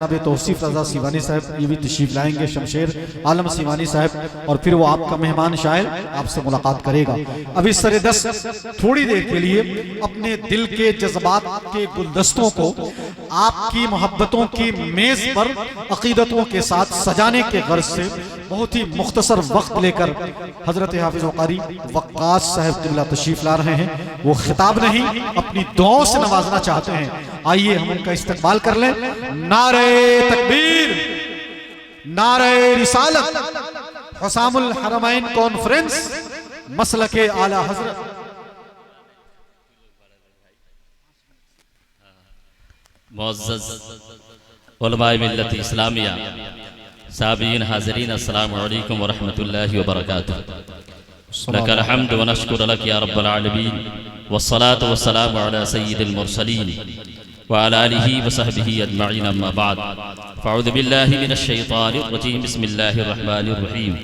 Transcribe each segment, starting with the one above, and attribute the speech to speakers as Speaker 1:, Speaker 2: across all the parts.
Speaker 1: जनाब तौसीफ रज़ा सिवानी साहब ये भी तशरीफ लाएंगे, शमशेर आलम सिवानी साहब, और फिर वो आपका मेहमान शायर आपसे मुलाकात करेगा। अभी सरे दस थोड़ी देर के लिए अपने दिल के जज्बात के गुलदस्तों को आपकी मोहब्बतों की मेज पर अकीदतों के साथ सजाने के गर्ज से बहुत ही मुख्तसर वक्त लेकर हजरत हाफिज कारी वक्कास साहब क़िबला तशरीफ ला रहे हैं। वो खिताब नहीं अपनी दुआओं से नवाजना चाहते हैं। आइए हम उनका इस्तकबाल कर लें। नारे तकबीर, नारे रिसालत, हुसामुल हरमैन कॉन्फ्रेंस, मसलके आला हजरत।
Speaker 2: मुअज़्ज़ज़ उलमाए मिल्लत इस्लामिया, साबीन हाज़रीन, अस्सलामु अलैकुम व रहमतुल्लाहि व बरकातुहू। लकल हम्द व नश्कुरु लक या रब्बल आलमीन, वस्सलातु वस्सलामु अला सय्यिदिल मुरसलीन व अला आलिहि व सहबिहि अजमईन, अम्मा बाद। फ़अऊज़ु बिल्लाहि मिनश शैतानिर रजीम, बिस्मिल्लाहिर रहमानिर रहीम।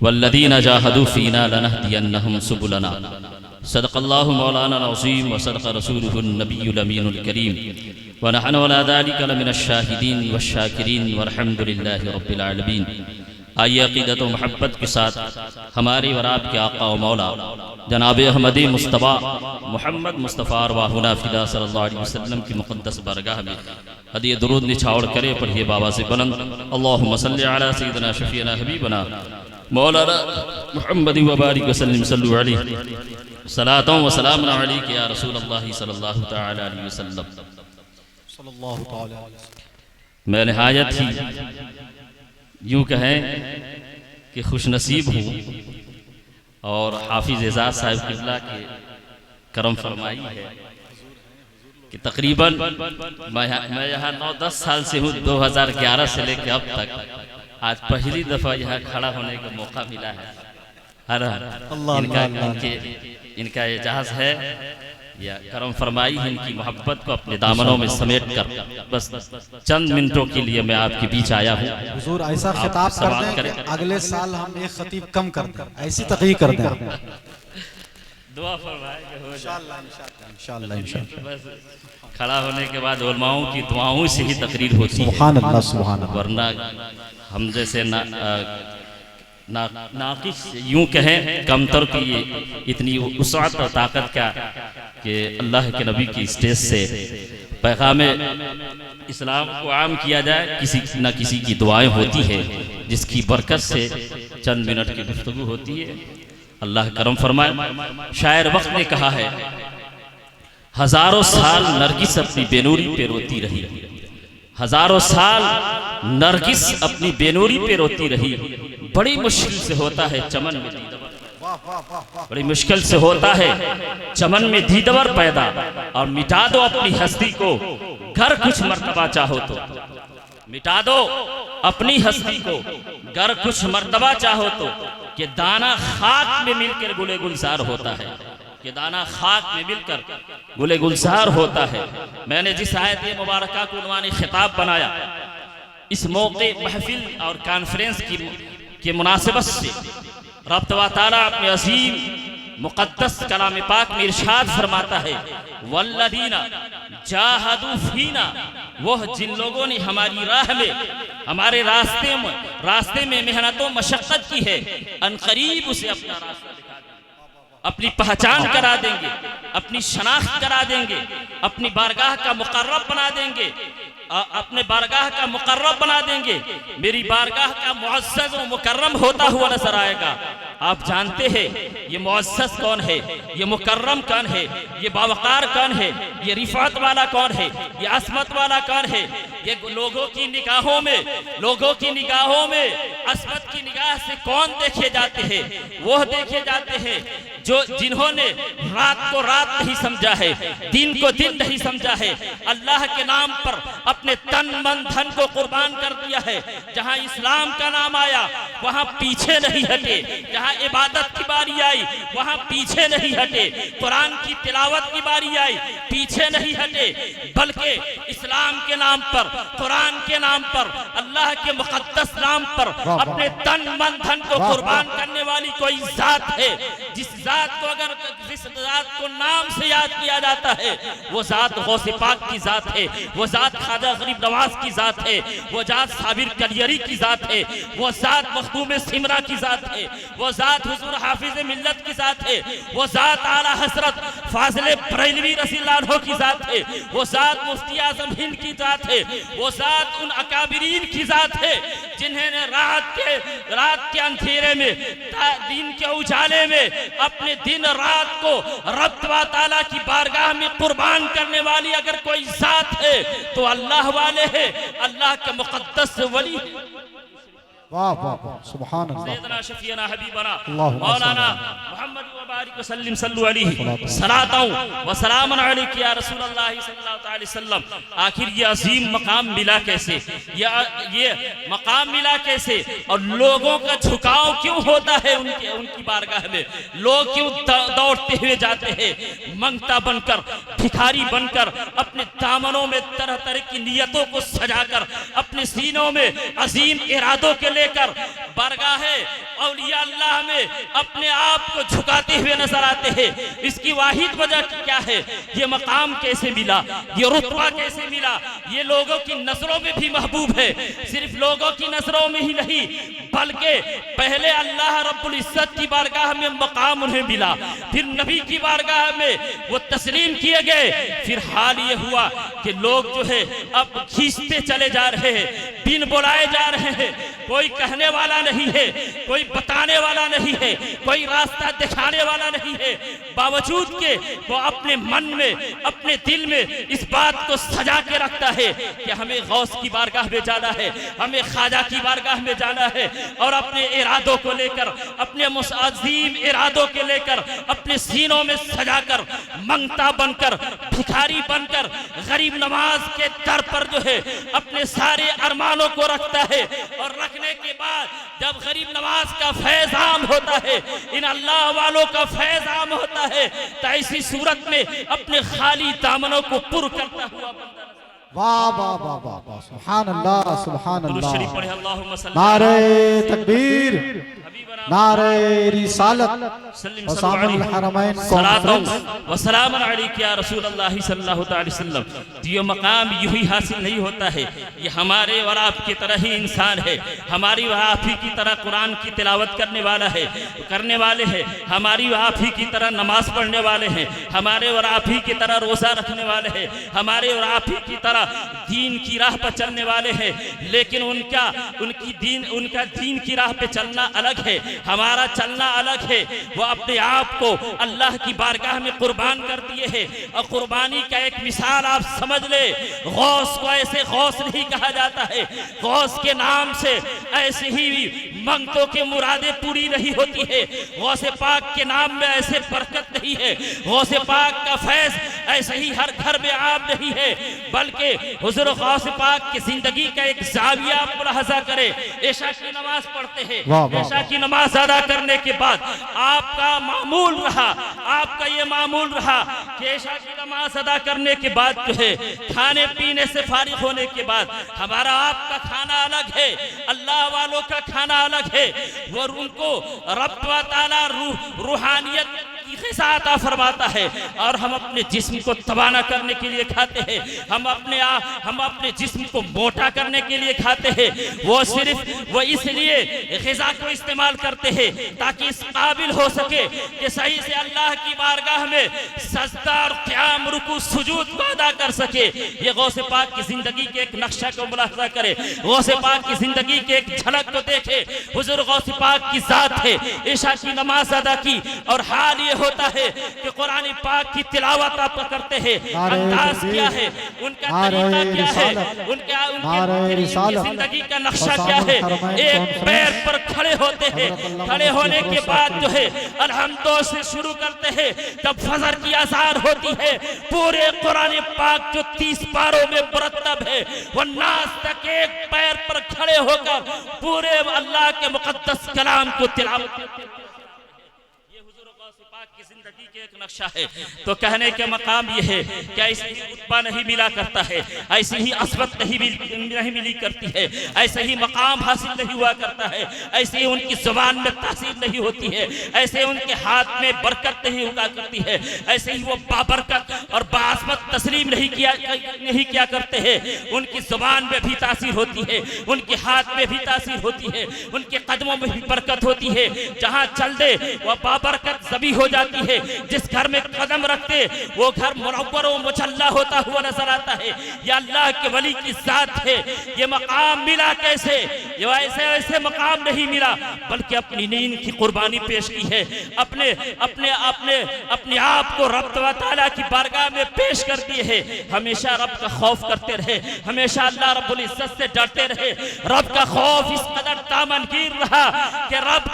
Speaker 2: वल्लज़ीना जाहदू फ़ीना लनहदियन्नहुम सुबुलना। सदक़ल्लाहु मौलाना अज़ीम व सदक़ रसूलुहुन नबियुल अमीनुल करीम व नहनु अला ज़ालिका लमिनश शाहिदीन वश्शाकिरीन वल्हम्दुलिल्लाहि रब्बिल आलमीन। आइए अक़ीदत व मोहब्बत के साथ हमारे और आपके आका व मौला जनाब अहमदी मुस्तफ़ा मोहम्मद मुस्तफ़ा अरवाहुना फ़िदा सल्लल्लाहु अलैहि वसल्लम की मुक़द्दस बारगाह में हदिये दुरूद निछावर करे। पढ़िए बाबा से बुलंद, अल्लाहुम्मा सल्लि अला सय्यिदिना शफ़ीना हबीबना मौलाना मुहम्मद व बारिक वसल्लिम सल्लु अलैहि सलातों व सलाम अलैका या रसूलल्लाह सल्लल्लाहु तआला अलैहि वसल्लम। मैं निहायत ही यूँ कहें कि खुशनसीब हूँ और हाफिज एजाज साहब क़िबला के करम फरमाई है कि तकरीबन मैं यहाँ 9-10 साल से हूँ। 2011 से लेकर अब तक आज पहली दफ़ा यहाँ खड़ा होने का मौका मिला है। इनका एजाज़ है या करम फरमाई है, इनकी मोहब्बत को अपने दामनों में समेट कर बस चंद मिनटों के लिए मैं आपके बीच आया हूँ।
Speaker 1: हुजूर ऐसा खिताब कर दें कि अगले साल हम एक खतीब कम कर दें, ऐसी तक़रीर कर दें।
Speaker 2: दुआ फरमाए
Speaker 1: इंशाअल्लाह इंशाअल्लाह इंशाअल्लाह।
Speaker 2: बस खड़ा होने के बाद उलमाओं की दुआओं से ही तकरीर होती है।
Speaker 1: सुभान अल्लाह सुभान अल्लाह।
Speaker 2: वरना हम जैसे नाकिस यूं कहें कमतर की इतनी वुसअत और ताकत क्या कि अल्लाह के नबी की स्टेज से पैगाम इस्लाम को आम किया जाए, किसी न किसी की दुआएं होती है जिसकी बरकत से चंद मिनट की गुफ्तगू होती है। अल्लाह करम फरमाए। शायर वक्त ने कहा है, हजारों साल नरगिस अपनी बेनूरी पे रोती रही, हजारों साल नरगिस अपनी बेनूरी पे रोती रही। बड़ी मुश्किल से होता है चमन में दीदवर, बड़ी मुश्किल से होता है चमन में दीदवर पैदा, और मिटा दो अपनी हस्ती को घर कुछ मर्तबा चाहो तो। मिटा दो अपनी हस्ती को घर कुछ मर्तबा चाहो तो, कि दाना खाक में मिलकर गुले गुलजार होता है, कि दाना खाक में मिलकर गुले गुलजार होता है। मैंने जिस आयत मुबारका को उन्वानी खिताब बनाया, इस मौके महफिल और कॉन्फ्रेंस की मुनासिबत से रब तआला अपने अजीम मुक़द्दस कलाम पाक में इरशाद फरमाता है, वल्लदीना जाहदू फीना, वह जिन लोगों ने हमारी राह में, हमारे रास्ते में मेहनतों मशक्क़त की है, अनकरीब उसे अपना रास्ता दिखा देंगे, अपनी पहचान करा देंगे, अपनी शनाख्त करा देंगे, अपनी बारगाह का मुकर्रब बना देंगे, अपने बारगाह का मुकर्रब बना देंगे। मेरी बारगाह का मुअज़्ज़ज़ व मुकर्रम होता हुआ नजर आएगा। आप जानते हैं ये मुअज़्ज़ज़ कौन है, ये मुकर्रम कौन है, ये बावकार कौन है, ये रिफ़ात वाला कौन है, ये असमत वाला कौन है। ये लोगों की निगाहों में असमत की निगाह से कौन देखे जाते हैं? वो देखे जाते हैं जो जिन्होंने रात को रात नहीं समझा है, दिन को दिन नहीं समझा है, अल्लाह के नाम पर अपने तन मन धन को कुर्बान कर दिया है। जहां इस्लाम का नाम आया वहां पीछे नहीं हटे, जहां इबादत की बारी आई वहां पीछे नहीं हटे, कुरान की तिलावत की बारी आई पीछे नहीं हटे, बल्कि इस्लाम के नाम पर, कुरान के नाम पर, अल्लाह के मुक़द्दस नाम पर अपने तन मन धन को कुर्बान करने वाली कोई जात है, जिस जात को नाम से याद किया जाता है वो जात गौसे पाक की जात है, वो जात ख्वाजा गरीब नवाज की जात है, वो जात साबिर कलियरी की जात है, वो जात मखदूम सिमरा की जात है, वो जात हुजूर हाफिज मिल्लत की जात है, वो जात आला हजरत फाजिल बरेलवी रज़ियल्लाहु अन्हु की जात है, वो जात मुफ्ती आज़म हिंद की जात है, वो जात उन अकाबिरीन की जात है जिन्होंने रात के अंधेरे में, दिन के उजाले में अपने दिन रात को रब ताला की बारगाह में कुर्बान करने वाली अगर कोई जात है तो अल्लाह वाले है, अल्लाह के मुक़द्दस वली।
Speaker 1: वाह वाह वाह, सुभान अल्लाह।
Speaker 2: सैयदना शफीना हबीबना मौलाना मुहम्मद व बारिक वसल्लम सल्लु अलैहि सलातौ व सलामन अलैका या रसूलल्लाह सल्लल्लाहु अलैहि वसल्लम। आखिर ये अजीम मकाम मिला कैसे, ये मकाम मिला कैसे, और लोगों का झुकाव क्यों होता है उनकी बारगाह में, लोग क्यों दौड़ते हुए जाते हैं मंगता बनकर, भिखारी बनकर, अपने दामनों में तरह तरह की नियतों को सजाकर, अपने सीनों में अजीम इरादों के लेकर बारगाहे औलिया अल्लाह में अपने आप को झुकाते हुए नजर आते हैं। इसकी वाहिद वजह क्या है, ये मकाम कैसे मिला, ये रुतबा कैसे मिला, ये लोगों की नजरों में भी महबूब है। सिर्फ लोगों की नजरों में ही नहीं बल्कि पहले अल्लाह रब्बुल इज्जत की बारगाह में मकाम उन्हें मिला, फिर नबी की बारगाह में वो तस्लीम किए गए। फिर हाल ये हुआ कि लोग जो है अब खींचते चले जा रहे हैं, बिन बुलाए जा रहे हैं, कोई कहने वाला नहीं है, कोई बताने वाला नहीं है, कोई रास्ता दिखाने वाला नहीं है, बावजूद के वो अपने मन में, अपने दिल में इस बात को सजा के रखता है कि हमें गौस की बारगाह में जाना है, हमें ख्वाजा की बारगाह में जाना है, और अपने इरादों को लेकर, अपने अजीम इरादों के लेकर अपने सीनों में सजाकर मंगता बनकर, भिखारी बनकर, गरीब नवाज के दर पर जो है अपने सारे अरमानों को रखता है। और रखने के बाद जब गरीब नवाज का फैज़ आम होता है, इन अल्लाह वालों का फैज़ आम होता है, तो ऐसी सूरत में अपने खाली दामनों को पुर करता हुआ बंदा।
Speaker 1: वाह वाह वाह वाह वाह, सुभान अल्लाह सुभान अल्लाह।
Speaker 2: नारे
Speaker 1: नारे तकबीर, नारे रिसालत, वसामुल हरमैन कॉन्फ्रेंस
Speaker 2: व सलामन अलैका या रसूलल्लाह सल्लल्लाहु अलैहि वसल्लम। ये मकाम यूं ही हासिल नहीं होता है, ये हमारे और आपकी तरह ही इंसान है, हमारी और आप ही की तरह कुरान की तिलावत करने वाले हैं, हमारी और आप ही की तरह नमाज पढ़ने वाले हैं, हमारे और आप ही की तरह रोज़ा रखने वाले हैं, हमारे और आप ही की तरह दीन की राह पर चलने वाले हैं। लेकिन उनका दीन की राह पे चलना अलग है, हमारा चलना अलग है। वो अपने आप को अल्लाह की बारगाह में कुर्बान कर दिए हैं। और कुर्बानी का एक मिसाल आप समझ ले, गौस को ऐसे गौस नहीं कहा जाता है, गौस के नाम से ऐसे ही मंगतों के मुरादें पूरी नहीं होती है, गौसे पाक के नाम में ऐसे बरकत नहीं है, गौसे पाक का फैज़ ऐसे ही हर घर में आम नहीं है, बल्कि हुजूर गौसे पाक की जिंदगी का एक जाविया आप मुलाहजा करें। ऐशा की नमाज पढ़ते हैं, ऐशा की नमाज अदा करने के बाद आपका ये मामूल रहा कि ऐशा की नमाज अदा करने के बाद जो है खाने पीने से फारिग होने के बाद हमारा आपका खाना अलग है, अल्लाह वालों का खाना अलग है। वो उनको रब व ताला रूहानियत की ग़िज़ा अता फरमाता है, और हम अपने जिस्म को तबाना करने के लिए खाते हैं, हम अपने जिस्म को मोटा करने के लिए खाते हैं। वो इसलिए ग़िज़ा को इस्तेमाल करते हैं ताकि इस काबिल हो सके कि सही से अल्लाह की बारगाह में सजदा और क़याम रुकू सुजूद को अदा कर सके। ये गौसे पाक की जिंदगी के एक नक्शा को मुलाहज़ा करे, गौसे पाक की जिंदगी के एक झलक को देखे। हुजूर गौसे पाक की ज़ात है, इशा की नमाज अदा की, और हाल ये होता है कि कुरान पाक की तिलावत आप करते हैं। अंदाज क्या है, उनका तरीका क्या है, उनके जिंदगी का नक्शा क्या है। एक पैर पर खड़े होते हैं, खड़े होने के बाद जो है अल्हम्दुलिल्लाह से शुरू करते हैं, जब फजर की अज़ान होती है पूरे कुरान पाक जो 30 पारों में मुरत्तब है, वो नास तक एक पैर पर खड़े होकर पूरे अल्लाह के मुक़द्दस कलाम को तिलावत करते हैं। की जिंदगी के एक नक्शा है। तो कहने के मकाम ये है कि ऐसे ही उत्पा नहीं मिला करता है, ऐसी ही असबत नहीं मिली करती है, ऐसे ही मकाम हासिल नहीं हुआ करता है, ऐसे ही उनकी जुबान में तासीर नहीं होती है, ऐसे उनके हाथ में बरकत नहीं हुआ करती है, ऐसे ही वो बाबरकत और बासमत तस्लीम नहीं किया करते हैं। उनकी जुबान में भी तासीर होती है, उनके हाथ में भी तासीर होती है, उनके कदमों में भी बरकत होती है। जहाँ चल दे वह बाबरकत ज़बी हो जाती है। जिस घर में कदम रखते वो घर मुनव्वर व मुजल्ला होता हुआ नजर आता है। ये अल्लाह के वली की जात है। ये मकाम मिला कैसे? ये ऐसे ऐसे मकाम नहीं मिला, बल्कि अपनी नींद की कुर्बानी पेश की है। अपने अपने अपने अपने आप को रब तआला की बारगाह में पेश कर दिए है। हमेशा रब का खौफ करते रहे, हमेशा अल्लाह रब्बुल इज्जत से डरते रहे। रब का खौफ इस कदर दामनगीर रहा कि रब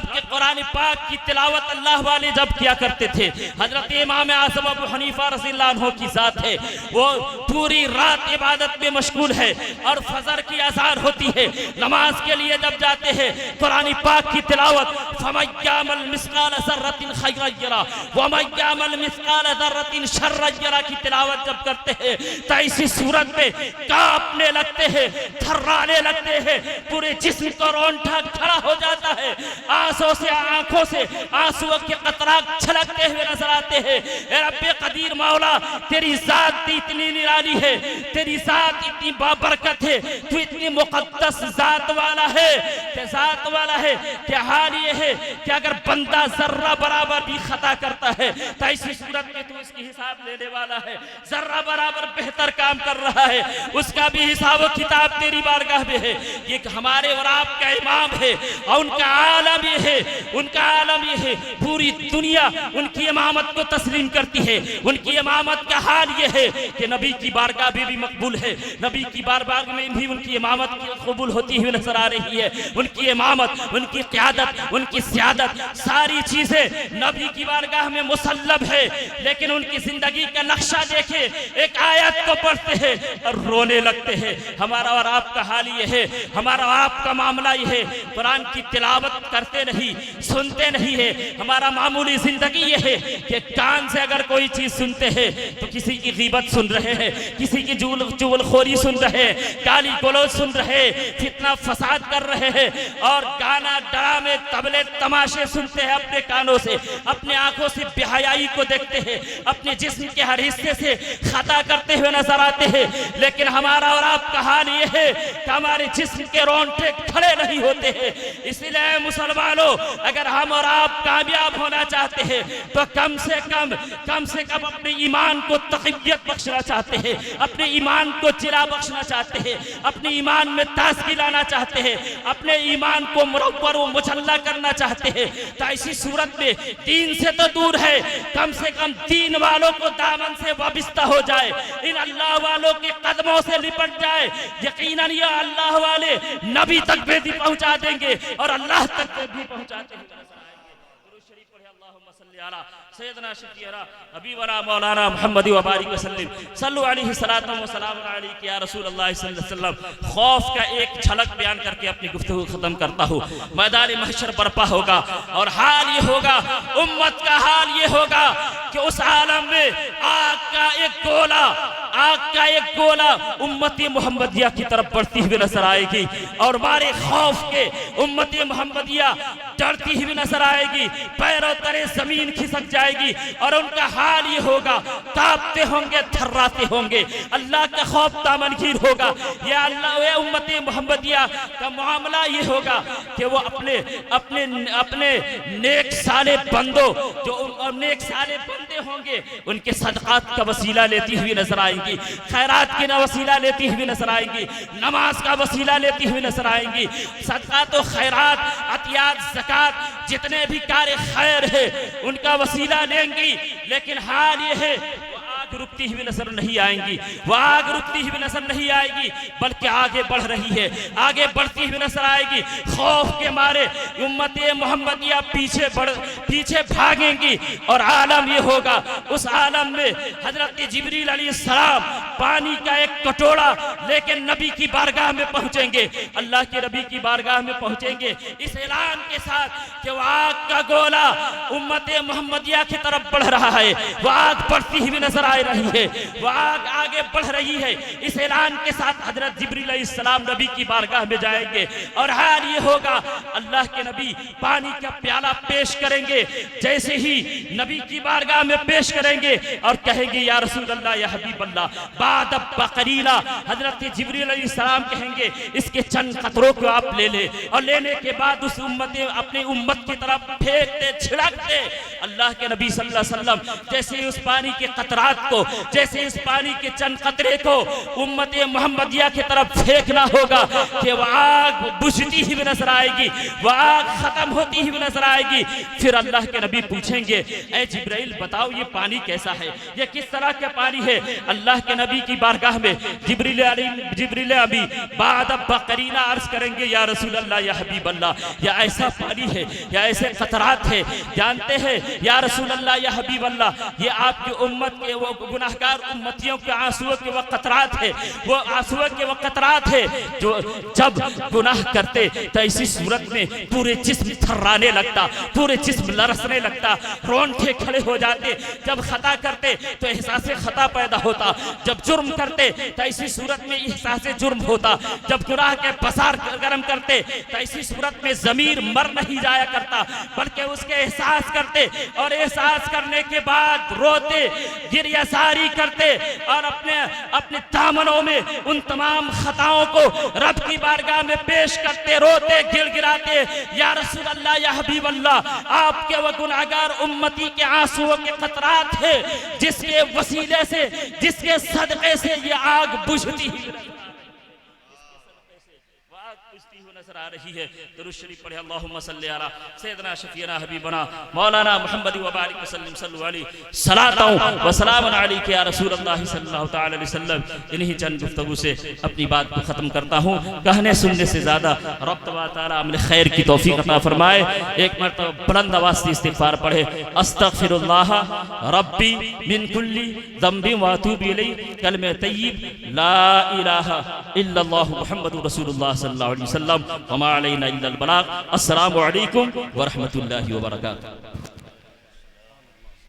Speaker 2: के कुरान पाक की तिलावत अल्लाह वाले जब किया करते थे। हजरत इमाम आज़म अबू हनीफा रज़ियल्लाहु अन्हु की जात है, वो पूरी रात इबादत में मशगूल है और फजर की अज़ान होती है। नमाज के लिए जब जाते हैं कुरान पाक की तिलावत, फमय्यामल मिस्काल ज़र्रतिन खैरन यरा वमय्यामल मिस्काल ज़र्रतिन शर्रन यरा की तिलावत जब करते हैं तो इसी सूरत में कांपने लगते हैं, थर्राने लगते हैं, पूरे जिस्म का रोंठा खड़ा हो जाता है। आंखों से आंसुओं के कतरात छलकते हुए नजर आते हैं। ए रब्बे कदीर मौला, तेरी जात इतनी निराली है, तेरी जात इतनी बाबरकत है, तू इतनी मुकद्दस जात वाला है कि हाल ये है कि अगर बंदा जर्रा बराबर भी खता करता है तो ऐसी सूरत में तू इसकी हिसाब लेने वाला है। जर्रा बराबर बेहतर काम कर रहा है, उसका भी हिसाब व किताब तेरी बारगाह में है। ये हमारे और आपका इमाम है और उनका आलम ये है, उनका आलम ये है, पूरी दुनिया उनकी इमामत को तस्लीम करती है। उनकी इमामत का हाल ये है कि नबी की बारगाह में भी मकबूल है, नबी की बारगाह में भी उनकी इमामत कबूल होती हुई नजर आ रही है। उनकी इमामत, उनकी क़यादत, उनकी सियादत, सारी चीजें नबी की बारगाह में मुसल्लब है। लेकिन उनकी जिंदगी का नक्शा देखे, एक आयत को पढ़ते हैं और रोने लगते हैं। हमारा और आपका हाल ये है, हमारा और आपका मामला ये है, कुरान की तिलावत करते नहीं, सुनते नहीं है। हमारा मामूली जिंदगी ये है कि कान से अगर कोई चीज सुनते हैं तो किसी की गीबत सुन रहे हैं, किसी की चुगलखोरी सुन रहे हैं, गाली गलौज सुन रहे हैं, फितना फसाद कर रहे हैं और गाना ड्रामे तबले तमाशे सुनते हैं अपने कानों से, अपने आंखों से बेहयाई को देखते हैं, अपने जिस्म के हर हिस्से से खता करते हुए नजर आते हैं। लेकिन हमारा और आपका हाल ये है कि हमारे जिस्म के रोंगटे खड़े नहीं होते हैं। इसलिए मुसलमानों, अगर हम और आप कामयाब होना चाहते हैं तो कम से कम अपने ईमान को तक़वियत बख्शना चाहते हैं, अपने ईमान को चिरा बख्शना चाहते हैं, अपने ईमान में ताज़गी लाना चाहते हैं, अपने ईमान को मुनव्वर व मुजल्ला करना चाहते हैं। तो ऐसी सूरत में दीन से तो दूर है, कम से कम दीन वालों को दामन से वाबिस्ता हो जाए, इन अल्लाह वालों के कदमों से लिपट जाए। यकीनन ये अल्लाह वाले नबी तक भी पहुंचा देंगे और अल्लाह तक भी पहुंचाते हैं। सैयदना शफीअना हबीबना मौलाना मुहम्मद व बारिक वसल्लम सल्लु अलैहि सलातु व सलाम अलैहि या रसूलुल्लाह सल्लल्लाहु अलैहि वसल्लम। खौफ का एक झलक बयान करके अपनी गुफ्तगू खत्म करता हूँ। मैदान महशर बर्पा होगा और हाल ये होगा, उम्मत का हाल ये होगा कि उस आलम में आग का एक गोला उम्मती मुहम्मदिया की तरफ बढ़ती हुई नजर आएगी और मारे खौफ के उम्मती मुहम्मदिया डरती हुई नजर आएगी, पैरों तले जमीन खिसक जाएगी और उनका हाल ये होगा, कांपते होंगे, थर्राते होंगे। अल्लाह का खौफ दामनगीर होगा। ये अल्लाह वे उम्मती मुहम्मदिया का मामला ये होगा कि वो अपने अपने अपने नेक साले बंदों, जो नेक साले बंदे होंगे, उनके सदक़ात का वसीला लेती हुई नजर आएंगी, खैरात की वसीला लेती हुई नजर आएंगी, नमाज का वसीला लेती हुई नजर आएंगी। सदक़ात व खैरात, अतियात, ज़कात, जितने भी कार्य खैर है उनका वसीला लेंगी। लेकिन हाल ये है आग रुकती हुई नजर नहीं आएंगी, वो आग रुकती हुई नजर नहीं आएगी, बल्कि आगे बढ़ रही है, आगे बढ़ती हुई नजर आएगी। खौफ के मारे उम्मत मोहम्मदिया पीछे भागेंगी और आलम ये होगा, उस आलम में हजरत जिब्रील अलैहिस्सलाम पानी का एक कटोरा लेकर नबी की बारगाह में पहुंचेंगे, अल्लाह के नबी की बारगाह में पहुंचेंगे इस ऐलान के साथ कि वो आग का गोला उम्मत मोहम्मदिया की तरफ बढ़ रहा है, वो आग बढ़ती हुई नजर आ रही है, वो आग आगे बढ़ रही है। इस ऐलान के साथ हजरत जिब्रील अलैहिस्सलाम नबी की बारगाह में जाएंगे और हाल ये होगा, अल्लाह के नबी पानी का प्याला पेश करेंगे, जैसे ही नबी की बारगाह में पेश करेंगे और कहेंगे या रसूल अल्लाह या हबीब अल्लाह, बाद बकरीला हजरत जिब्रील अलैहिस्सलाम कहेंगे इसके चंद कतरों को आप ले ले, और लेने के बाद उस अपनी उम्मत की तरफ फेंकते छिड़कते अल्लाह के नबी सल्लल्लाहु अलैहि वसल्लम जैसे उस पानी के कतरात को, जैसे इस पानी के चंद कतरे को उम्मत मोहम्मदिया की तरफ फेंकना होगा कि वह आग बुझती हुई नजर आएगी, वह आग खत्म होती हुई नजर आएगी। फिर अल्लाह के नबी पूछेंगे ऐ जिब्राइल बताओ ये पानी कैसा है, ये किस तरह का पानी है। अल्लाह के नबी की बारगाह में जिब्रील अभी बाद बकरीना अर्ज करेंगे या रसूल अल्लाह या हबीब अल्लाह, या ऐसा पानी है या ऐसे कतरात है, जानते हैं या रसूल अल्लाह या हबीब अल्लाह, ये आपकी उम्मत के वो गुनाहगार उम्मतियों के आंसुओं के वो कतरात है, वो आंसुओं के वो कतरात है जो जब गुनाह करते तो ऐसी सूरत में पूरे जिस्म थर्राने लगता, पूरे जिस्म लरसने लगता, रोंगटे खड़े हो जाते। जब खता करते तो एहसास खता पैदा होता, जब जुर्म करते तो ऐसी सूरत में एहसास जुर्म होता, जब गुनाह के बसार गर्म करते तो ऐसी सूरत में ज़मीर मर नहीं जाया करता, बल्कि उसके एहसास करते और एहसास करने के बाद रोते गिरियासारी करते और अपने दामनों में उन तमाम खताओं को रब की बारगाह में पेश करते, रोते गिड़गिड़ाते या रसूल अल्लाह या हबीब अल्लाह, आपके वो गुनाहगार उम्मती के आंसुओं के कतरात है जिसके वसीले से, जिसके सदक़े से ये आग बुझती नजर आ रही है। दुरूद शरीफ पढ़े अल्लाहुम्मा सल्ली अला सय्यदना शफीना हबीबना मौलाना मुहम्मद व बारिक वसल्लम सल्लु अलैहि सलातु व सलामुन अलैका या रसूल अल्लाह सल्लल्लाहु तआला अलैहि वसल्लम। इन्हीं चंद गुफ्तगू से अपनी बात को खत्म करता हूँ। कहने सुनने से ज्यादा रब तआला अमल खैर की तौफीक अता फरमाए। एक मरतबा बुलंद आवाज से इस्तिगफार पढ़े, अस्तगफिरुल्लाह रब्बी मिन कुल्ली ज़ंबिन व अतूबु इलैहि, कलमे तय्यब ला इलाहा इल्लल्लाह मुहम्मदुर रसूलुल्लाह सल्लल्लाहु अलैहि वसल्लम। वमा अलैना इल्लल बलाग। अस्सलामु अलैकुम व रहमतुल्लाहि व बरकातुहू।